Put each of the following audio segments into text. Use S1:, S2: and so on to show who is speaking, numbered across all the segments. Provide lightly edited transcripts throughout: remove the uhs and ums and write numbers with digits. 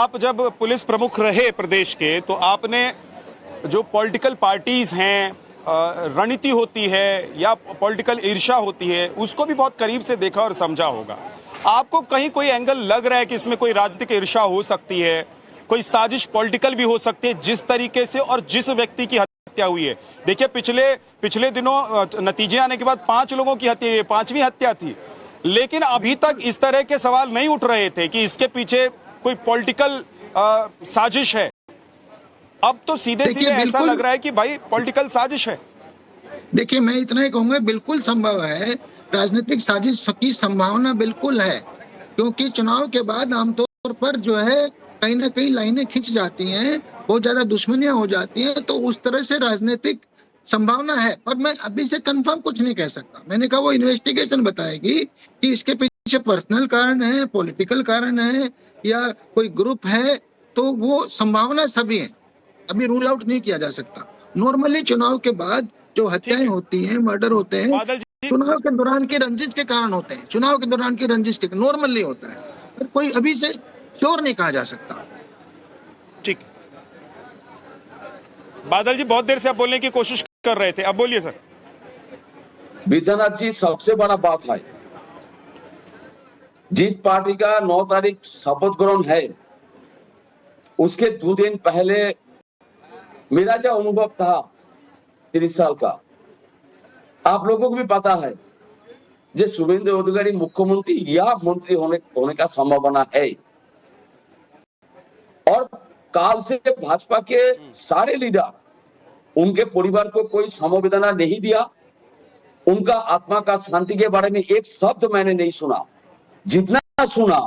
S1: आप जब पुलिस प्रमुख रहे प्रदेश के, तो आपने जो पॉलिटिकल पार्टीज हैं, रणनीति होती है या पॉलिटिकल ईर्ष्या होती है, उसको भी बहुत करीब से देखा और समझा होगा। आपको कहीं कोई एंगल लग रहा है कि इसमें कोई राजनीतिक ईर्ष्या हो सकती है, कोई साजिश पॉलिटिकल भी हो सकती है, जिस तरीके से और जिस व्यक्ति की हत्या हुई है? देखिए, पिछले दिनों नतीजे आने के बाद 5 लोगों की हत्या, 5वीं हत्या थी, लेकिन अभी तक इस तरह के सवाल नहीं उठ रहे थे कि इसके पीछे कोई पॉलिटिकल साजिश है। अब तो सीधे सीधे ऐसा लग रहा है कि भाई पॉलिटिकल साजिश है।
S2: देखिए, मैं इतना ही कहूंगा, बिल्कुल संभव है, राजनीतिक साजिश की संभावना बिल्कुल है, क्योंकि चुनाव के बाद आमतौर पर जो है कहीं ना कहीं लाइनें खिंच जाती हैं, बहुत ज्यादा दुश्मनियां हो जाती हैं, तो उस तरह से राजनीतिक संभावना है। पर मैं अभी से कंफर्म कुछ नहीं कह सकता। मैंने कहा वो इन्वेस्टिगेशन बताएगी कि इसके पीछे पर्सनल कारण है, पॉलिटिकल कारण है या कोई ग्रुप है, तो वो संभावना सभी है, अभी रूल आउट नहीं किया जा सकता। नॉर्मली चुनाव के बाद जो हत्याएं होती हैं, मर्डर होते हैं, चुनाव के दौरान की रंजिश के कारण होते हैं, चुनाव के दौरान की रंजिश के नॉर्मली होता है, पर कोई अभी से श्योर नहीं कहा जा सकता।
S1: ठीक, बादल जी बहुत देर से आप बोलने की कोशिश कर रहे थे, अब बोलिए सर।
S3: विद्यानाथ जी, सबसे बड़ा बात है, जिस पार्टी का 9 तारीख शपथ ग्रहण है, उसके 2 दिन पहले मेरा जो अनुभव था 30 साल का, आप लोगों को भी पता है, जो शुभेंदु अधिकारी मुख्यमंत्री या मंत्री होने का संभावना है। और काल से भाजपा के सारे लीडर, उनके परिवार को कोई समवेदना नहीं दिया, उनका आत्मा का शांति के बारे में एक शब्द मैंने नहीं सुना। जितना सुना,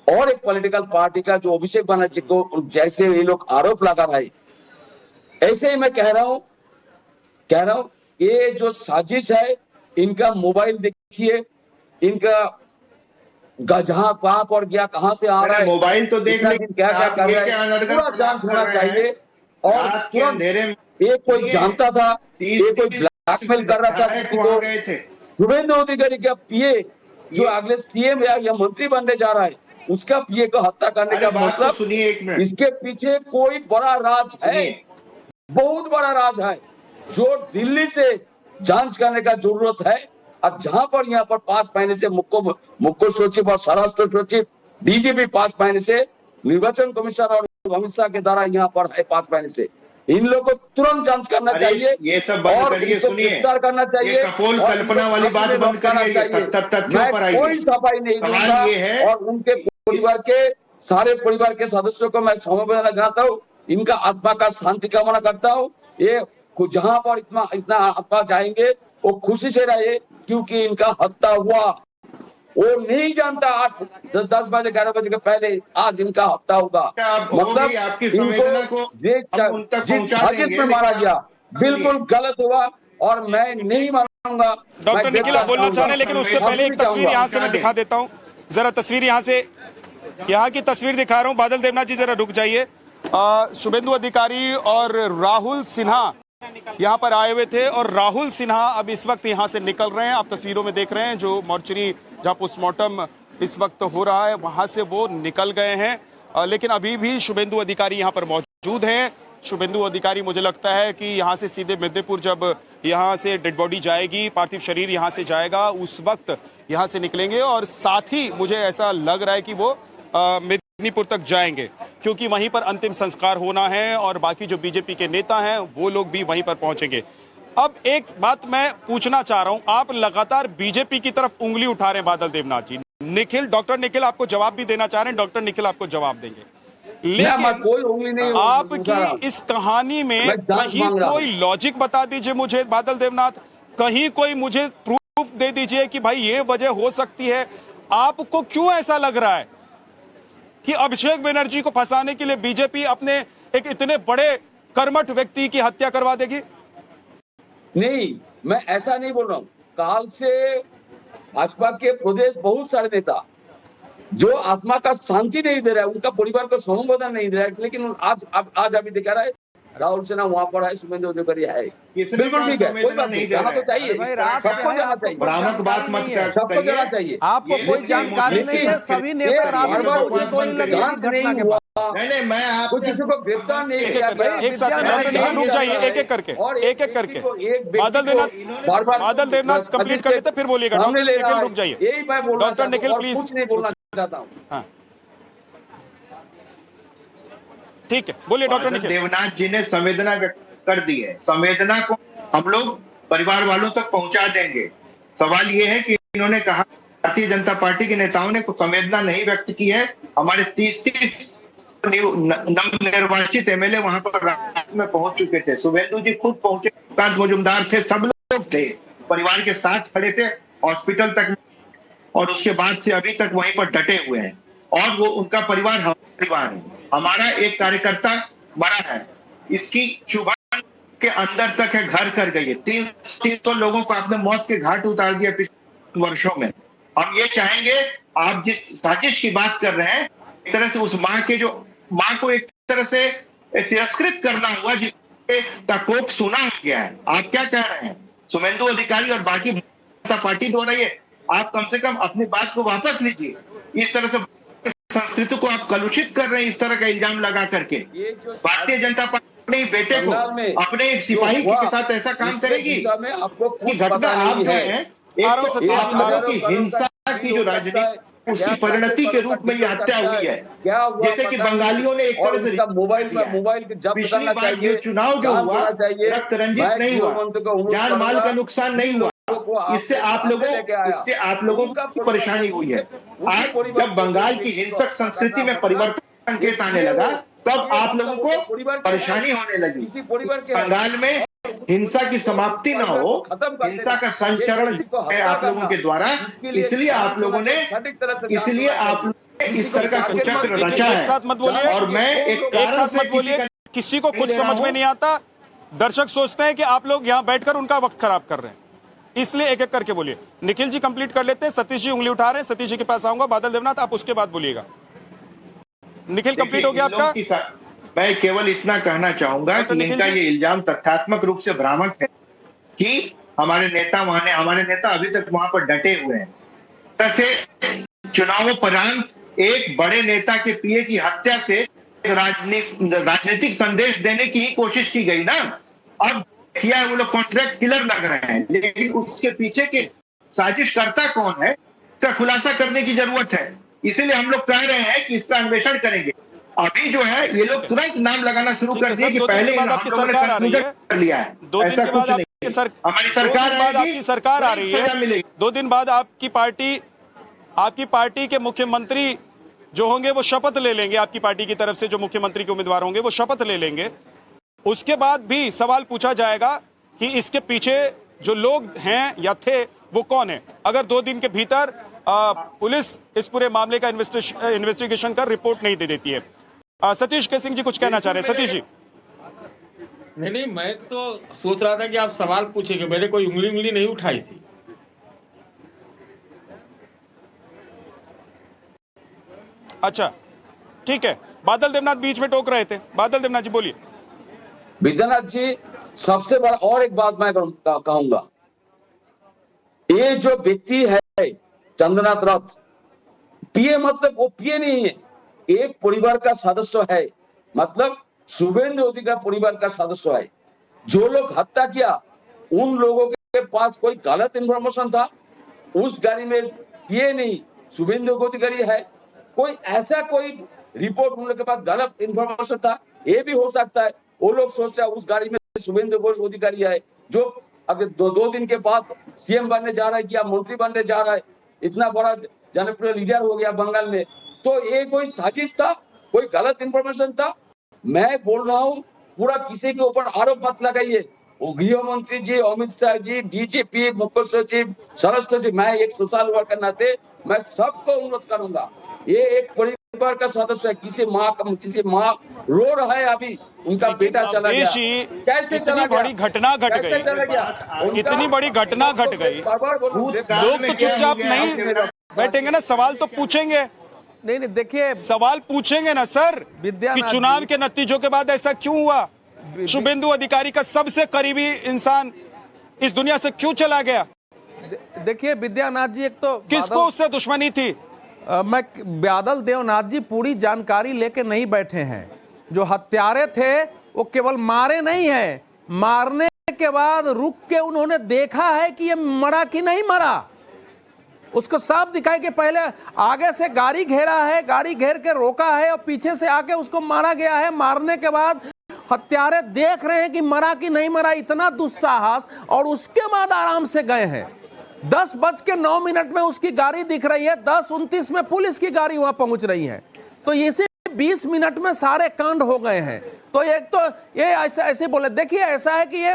S3: और एक पॉलिटिकल पार्टी का जो अभिषेक बनर्जी को जैसे ये लोग आरोप लगा रहे, ऐसे ही मैं कह रहा हूं, ये जो साजिश है, इनका मोबाइल देखिए, इनका जहां कहां पर गया, कहां से आ रहा है,
S4: मोबाइल तो देख ले,
S3: क्या कर रहा है, पूरा जांच होना चाहिए। और ये कोई जानता था, ये कोई ब्लैकमेल कर रहा था किसी को। शुभेंदु अधिकारी का पीए जो अगले सीएम या मंत्री बनने जा रहा है, उसका पीए को हत्या करने का मतलब,
S4: सुनिए एक मिनट,
S3: इसके पीछे कोई बड़ा राज है, बहुत बड़ा राज है, जो दिल्ली से जांच करने का जरूरत है। अब जहां पर यहाँ पर 5 महीने से मुख्य सचिव और स्वराष्ट्र सचिव, डीजीपी 5 महीने से, निर्वाचन कमीशन और अमित शाह के द्वारा यहाँ पर है 5 महीने से, इन लोगों को तुरंत जांच करना चाहिए।
S4: ये सब बंद करिए, सुनिए,
S3: गिरफ्तार करना चाहिए,
S4: कपोल कल्पना वाली बात बंद करिए, तथ्यों पर आइए।
S3: कोई सफाई नहीं दूंगा, और उनके परिवार के सारे परिवार के सदस्यों को मैं समवेदना चाहता हूँ, इनका आत्मा का शांति कामना करता हूँ। ये जहां पर इतना आत्मा जाएंगे, वो खुशी से रहे, क्योंकि इनका हत्या हुआ, वो नहीं जानता 8, 10 बजे 11 बजे के पहले आज इनका हत्या होगा। मतलब
S4: आपकी संवेदना को
S3: जिस साजिश में मारा गया, बिल्कुल गलत हुआ, और मैं नहीं मानूंगा।
S1: डॉक्टर निखिल आप बोलना चाह रहे हैं, लेकिन उससे पहले एक तस्वीर यहाँ से मैं दिखा देता हूँ, जरा तस्वीर यहाँ की तस्वीर दिखा रहा हूँ। बादल देवनाथ जी जरा रुक जाइए। शुभेंदु अधिकारी और राहुल सिन्हा यहाँ पर आए हुए थे, और राहुल सिन्हा अब इस वक्त यहाँ से निकल रहे हैं। आप तस्वीरों में देख रहे हैं, जो मॉर्चरी जहाँ पोस्टमार्टम इस वक्त हो रहा है, वहां से वो निकल गए हैं, लेकिन अभी भी शुभेंदु अधिकारी यहाँ पर मौजूद हैं। शुभेंदु अधिकारी, मुझे लगता है कि यहाँ से सीधे मिदनीपुर, जब यहाँ से डेड बॉडी जाएगी, पार्थिव शरीर यहाँ से जाएगा, उस वक्त यहाँ से निकलेंगे, और साथ ही मुझे ऐसा लग रहा है कि वो मिदनीपुर तक जाएंगे, क्योंकि वहीं पर अंतिम संस्कार होना है, और बाकी जो बीजेपी के नेता हैं वो लोग भी वहीं पर पहुंचेंगे। अब एक बात मैं पूछना चाह रहा हूं, आप लगातार बीजेपी की तरफ उंगली उठा रहे हैं बादल देवनाथ जी। डॉक्टर निखिल आपको जवाब भी देना चाह रहे हैं, डॉक्टर निखिल आपको जवाब देंगे, लेकिन
S3: कोई उंगली नहीं,
S1: आपकी इस कहानी में कहीं कोई लॉजिक बता दीजिए मुझे बादल देवनाथ, कहीं कोई मुझे प्रूफ दे दीजिए कि भाई ये वजह हो सकती है। आपको क्यों ऐसा लग रहा है कि अभिषेक बनर्जी को फंसाने के लिए बीजेपी अपने एक इतने बड़े कर्मठ व्यक्ति की हत्या करवा देगी?
S3: नहीं, मैं ऐसा नहीं बोल रहा हूँ। काल से भाजपा के प्रदेश बहुत सारे नेता जो आत्मा का शांति नहीं दे रहा है, उनका परिवार को समवेदना नहीं दे रहा है, लेकिन आज अभी दिखा रहा है राहुल सिन्हा वहां पर है, शुभेंदु अधिकारी है, बिल्कुल ठीक है, कोई बात नहीं, जाना तो चाहिए, सबको जाना चाहिए,
S4: बात मत कर,
S3: सबको जाना चाहिए।
S5: आपको कोई जानकारी नहीं है, सभी नेता
S4: नहीं मैं
S3: कोई
S4: आपसे
S3: किसी को गिरफ्तार नहीं किया गया।
S1: एक साथ में डॉक्टर निखिल रुक जाइए, एक एक करके बादल देवनाथ कंप्लीट कर लेते फिर बोलिएगा। डॉक्टर निखिल रुक जाइए,
S3: यही मैं बोलना
S1: डॉक्टर निखिल प्लीज।
S3: कुछ नहीं बोलना चाहता हूँ।
S1: हाँ ठीक है, बोलिए डॉक्टर
S4: बादल
S1: निखिल।
S4: देवनाथ जी ने संवेदना व्यक्त कर दी है, संवेदना को हम लोग परिवार वालों तक पहुंचा देंगे। सवाल ये है कि इन्होंने कहा भारतीय जनता पार्टी के नेताओं ने संवेदना नहीं व्यक्त की है। हमारे 30 नवनिर्वाचित एमएलए वहां पर रात में पहुंच चुके थे। शुभेंदु जी खुद पहुंचे, कांत मजुमदार थे, सब लोग थे, परिवार के साथ खड़े थे हॉस्पिटल तक, और उसके बाद से अभी तक वहीं पर डटे हुए हैं। और वो उनका परिवार हमारा परिवार है। हमारा एक कार्यकर्ता मरा है, इसकी चुभन के अंदर तक है, घर कर गई है। 300 लोगों को आपने मौत के घाट उतार दिया पिछले वर्षों में। हम ये चाहेंगे, आप जिस साजिश की बात कर रहे हैं, एक तरह से उस माँ को एक तरह से तिरस्कृत करना हुआ, जिसका कोप सुना हो गया है। आप क्या कह रहे हैं? शुभेंदु अधिकारी और बाकी जनता पार्टी द्वारा ये आप कम से कम अपनी बात को वापस लीजिए। इस तरह से संस्कृति को आप कलुषित कर रहे हैं, इस तरह का इल्जाम लगा करके। भारतीय जनता पार्टी अपने बेटे को, अपने एक सिपाही के साथ ऐसा काम करेगी कि घटना आप जो है, एक तो आप लोगों की हिंसा की जो राजनीति, उसकी परिणति के रूप में ये हत्या हुई है। जैसे कि बंगालियों ने एक तरह से
S3: मोबाइल
S4: पिछली बार ये चुनाव जो हुआ रक्त रंजित नहीं हुआ, जान माल का नुकसान नहीं हुआ, इससे आप लोगों को परेशानी हुई है। आज जब बंगाल की हिंसक संस्कृति में परिवर्तन संकेत आने लगा, तब आप लोगों को परेशानी होने लगी। बंगाल में हिंसा की समाप्ति ना हो, हिंसा का संचरण है आप लोगों के द्वारा, इसलिए आप लोगों ने इस तरह का कुचक्र रचा है।
S1: साथ मत बोलिए,
S4: और मैं एक कारण से
S1: किसी को खुद समझ में नहीं आता। दर्शक सोचते हैं कि आप लोग यहाँ बैठकर उनका वक्त खराब कर रहे हैं, इसलिए एक एक करके बोलिए। निखिल जी कंप्लीट कर लेते हैं, सतीश जी उंगली उठा रहे हैं, सतीश जी के पास आऊंगा। बादल देवनाथ आप उसके बाद बोलिएगा। निखिल कंप्लीट हो गया आपका?
S4: मैं केवल इतना कहना चाहूंगा कि इनका ये इल्जाम तथ्यात्मक रूप से भ्रामक है कि हमारे नेता अभी तक वहां पर डटे हुए हैं। तथा चुनावोपरांत एक बड़े नेता के पीए की हत्या से राजनीतिक संदेश देने की ही कोशिश की गई ना। अब किया है, वो लोग कॉन्ट्रैक्ट किलर लग रहे हैं, लेकिन उसके पीछे के साजिशकर्ता कौन है, इसका खुलासा करने की जरूरत है। इसीलिए हम लोग कह रहे हैं कि इसका अन्वेषण करेंगे। अभी जो है ये लोग तुरंत नाम लगाना शुरू कर दिए कि पहले हम लोगों ने कंक्लूजन कर लिया है। ऐसा कुछ नहीं, हमारी सरकार
S1: आपकी सरकार आ रही है। 2 दिन बाद आपकी पार्टी के मुख्यमंत्री जो होंगे वो शपथ ले लेंगे। आपकी पार्टी की तरफ से जो मुख्यमंत्री के उम्मीदवार होंगे वो शपथ ले लेंगे। उसके बाद भी सवाल पूछा जाएगा कि इसके पीछे जो लोग हैं या थे वो कौन है। अगर 2 दिन के भीतर पुलिस इस पूरे मामले का इन्वेस्टिगेशन कर रिपोर्ट नहीं दे देती है। सतीश के सिंह जी कुछ कहना चाह रहे हैं। सतीश जी।
S5: नहीं, मैं तो सोच रहा था कि आप सवाल पूछेंगे, मैंने कोई उंगली नहीं उठाई थी।
S1: अच्छा ठीक है, बादल देवनाथ बीच में टोक रहे थे। बादल देवनाथ जी बोलिए।
S3: विद्यानाथ जी, सबसे बड़ा और एक बात मैं कहूंगा, ये जो व्यक्ति है चंद्रनाथ रथ, पीए मतलब वो पीए नहीं है, एक परिवार का सदस्य है, मतलब शुभेंदु अधिकारी परिवार का सदस्य है। जो लोग हत्या किया उन लोगों के पास कोई गलत इंफॉर्मेशन था, उस गाड़ी में पीए नहीं शुभेंदु अधिकारी है, कोई ऐसा कोई रिपोर्ट उन लोगों के पास गलत इंफॉर्मेशन था, ये भी हो सकता है। वो लोग सोच रहे उस गाड़ी में शुभेंदु अधिकारी है, जो अगर 2 दिन के बाद सीएम बनने जा रहा है या मंत्री बनने जा रहा है, इतना बड़ा जनप्रिय लीडर हो गया बंगाल में, तो ये कोई साजिश था, कोई गलत इंफॉर्मेशन था। मैं बोल रहा हूँ, पूरा किसी के ऊपर आरोप मत लगाइए। वो गृह मंत्री जी, अमित शाह जी, डीजीपी, मुख्य सचिव, सरस्वती जी, मैं एक सोशल वर्कर के नाते मैं सबको अनुरोध करूंगा, ये एक परिवार का सदस्य है। किसी माँ रो रहा है, अभी उनका बेटा चला गया, कैसे
S1: इतनी बड़ी घटना घट गई, इतनी बड़ी घटना घट गई, लोग तो चुपचाप नहीं बैठेंगे ना, सवाल तो पूछेंगे।
S6: नहीं देखिए,
S1: सवाल पूछेंगे ना सर कि चुनाव के नतीजों के बाद ऐसा क्यों हुआ, शुभेंदु अधिकारी का सबसे करीबी इंसान इस दुनिया से क्यों चला गया।
S6: देखिए विद्यानाथ जी, एक तो
S1: किसको उससे दुश्मनी थी,
S6: मैं बादल देवनाथ जी पूरी जानकारी लेके नहीं बैठे हैं। जो हत्यारे थे वो केवल मारे नहीं है, मारने के बाद रुक के उन्होंने देखा है कि ये मरा कि नहीं मरा। उसको साफ दिखाई कि पहले आगे से गाड़ी घेरा है, गाड़ी घेर के रोका है और पीछे से आके उसको मारा गया है। मारने के बाद हत्यारे देख रहे हैं कि मरा कि नहीं मरा, इतना दुस्साहस, और उसके बाद आराम से गए हैं। 10:09 में उसकी गाड़ी दिख रही है, 10:29 में पुलिस की गाड़ी वहां पहुंच रही है। तो इसी 20 मिनट में सारे कांड हो गए हैं। तो एक तो ये ऐसे बोले, देखिए ऐसा है कि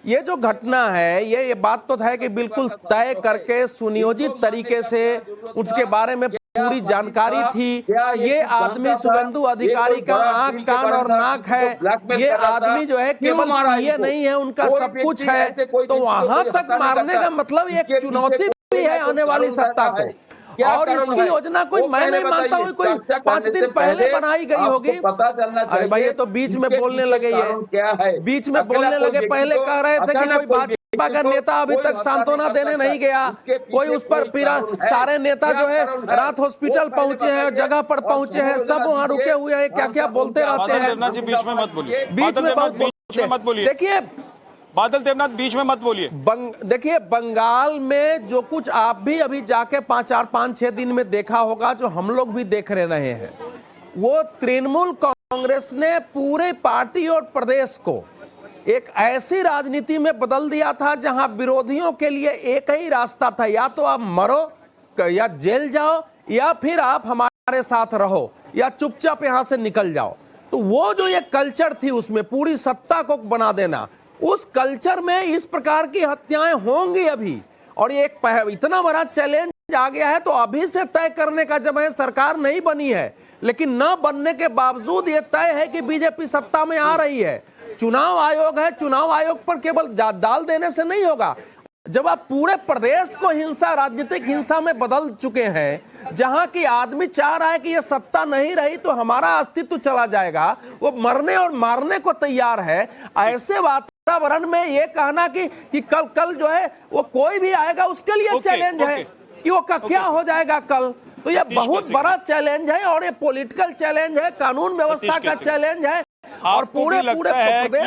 S6: ये जो घटना है, ये बात तो है कि बिल्कुल तय करके सुनियोजित तरीके से उसके बारे में पूरी जानकारी थी। ये आदमी शुभेंदु अधिकारी का आंख कान और नाक है, ये आदमी जो है केवल ये नहीं है, उनका सब कुछ है। तो वहां तक मारने का मतलब एक चुनौती भी है आने वाली सत्ता को। और इसकी योजना कोई, मैं नहीं मानता हूँ कोई 5 दिन पहले बनाई गई होगी। अरे भाई ये तो बीच में बोलने लगे, ये बीच में बोलने लगे। पहले कह रहे थे कि कोई भाजपा का नेता अभी तक सांत्वना देने नहीं गया, कोई उस पर पीड़ा। सारे नेता जो है रात हॉस्पिटल पहुंचे हैं, जगह पर पहुंचे हैं, सब वहाँ रुके हुए हैं, क्या क्या बोलते रहते हैं।
S1: देवनाथ जी बीच में मत बोलिए,
S6: बीच में
S1: मत बोलिए।
S6: देखिए
S1: बादल देवनाथ बीच में मत बोलिए।
S6: देखिए बंगाल में जो कुछ आप भी अभी जाके 5-6 दिन में देखा होगा, जो हम लोग भी देख रहे हैं, वो तृणमूल कांग्रेस ने पूरे पार्टी और प्रदेश को एक ऐसी राजनीति में बदल दिया था जहां विरोधियों के लिए एक ही रास्ता था, या तो आप मरो या जेल जाओ, या फिर आप हमारे साथ रहो, या चुपचाप यहां से निकल जाओ। तो वो जो ये कल्चर थी, उसमें पूरी सत्ता को बना देना, उस कल्चर में इस प्रकार की हत्याएं होंगी अभी। और ये एक इतना बड़ा चैलेंज आ गया है, तो अभी से तय करने का जब है, सरकार नहीं बनी है, लेकिन न बनने के बावजूद ये तय है कि बीजेपी सत्ता में आ रही है। चुनाव आयोग है, चुनाव आयोग पर केवल डाल देने से नहीं होगा। जब आप पूरे प्रदेश को हिंसा, राजनीतिक हिंसा में बदल चुके हैं, जहां की आदमी चाह रहा है कि ये सत्ता नहीं रही तो हमारा अस्तित्व चला जाएगा, वो मरने और मारने को तैयार है। ऐसे वातावरण में ये कहना कि कल जो है वो कोई भी आएगा उसके लिए चैलेंज है कि वो क्या हो जाएगा कल। तो ये बहुत बड़ा चैलेंज है, और ये पॉलिटिकल चैलेंज है, कानून व्यवस्था का चैलेंज है, और पूरे प्रदेश